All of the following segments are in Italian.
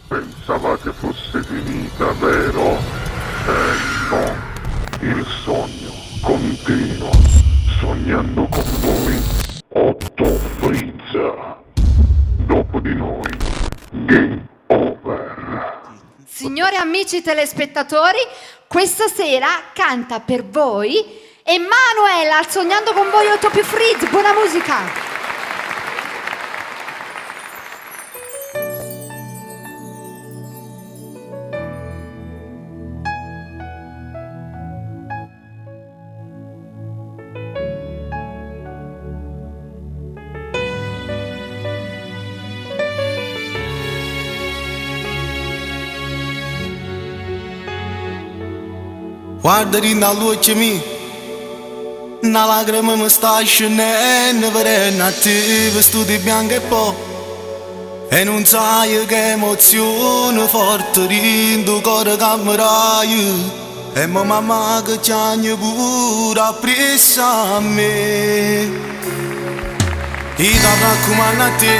Pensavate fosse finita, vero? No. Il sogno continua. Sognando con voi, Otto Frizza. Dopo di noi, game over. Signori amici telespettatori, questa sera canta per voi Emanuela al Sognando con voi Otto più Frizz. Buona musica! Guarda rinaldo occhi miei, una lacrima mi sta scendendo per te, vestiti bianchi e poi e non sai che emozione forte rindo cuore cameraio e mia mamma che ci ha pure appresso a me. E ti raccomando a te,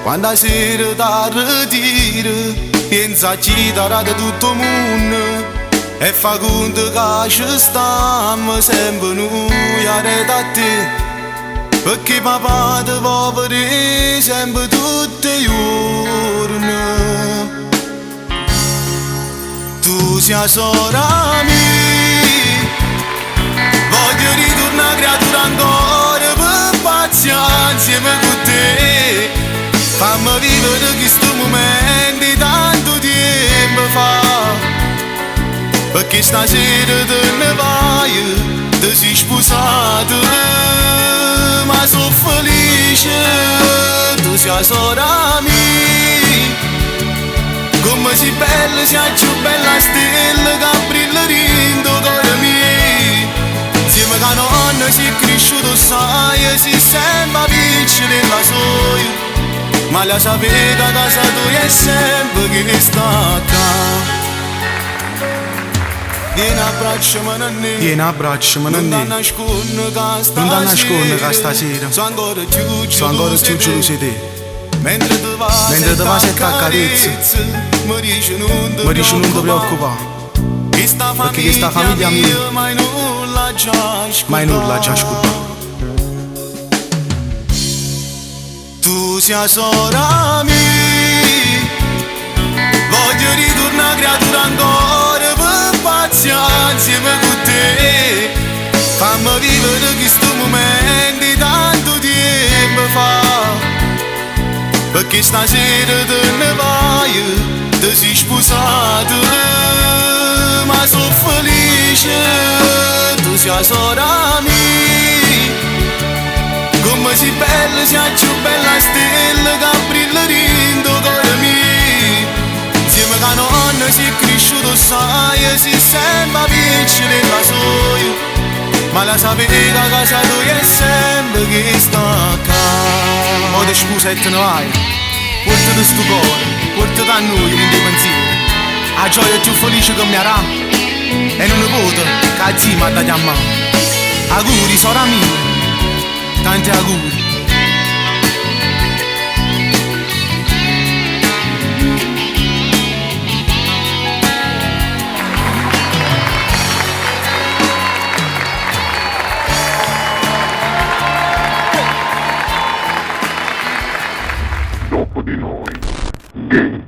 quando sera da ritiro, pensa a chi darà di tutto il mondo e fa conto che ci stiamo sempre noi a a te, perché papà ti va vedere sempre tutti i giorni. Tu sei sorella mia, voglio ritornare creatura ancora per pazienza insieme con te, fammi vivere questo momento tanto tempo fa. Perché stasera te ne vai, ti sei sposata, ma sono felice, tu sei sorella mia. Come sei bella, sei più bella stella che brilla rindo cuore mio. Insieme a nonna sei cresciuto sai, sei sempre vicino alla sua, ma la sapere che casa tua è sempre che sta qua. Vieni abbracciami Non da nascondere che stasera sono ancora più geloso di te. Mentre ti va se t'accarezza, mi dici non ti preoccupare, perché questa famiglia mia mai nulla già ascoltato. Tu sei sorella mia, voglio ritornare creatura ancora per pazienza insieme con te, fammi vivere questo momento tanto tempo fa. Perché stasera te ne vai, ti sei sposata, ma sono felice, tu sei sorella mia. Come sei bella, sei più bella stella che brilla rindo cuore mio. Insieme a nonna sei cresciuto sai, sei sempre vicino alla sua, ma la sapere che casa tua è sempre che sta qua. O te scusa e te ne vai, portati sto cuore, portati a noi in dei pensieri, la gioia più felice che mi avrà, e non nipote che zia mi ha dato a mano. Auguri sorella mia, tanti auguri. Dopo di noi, game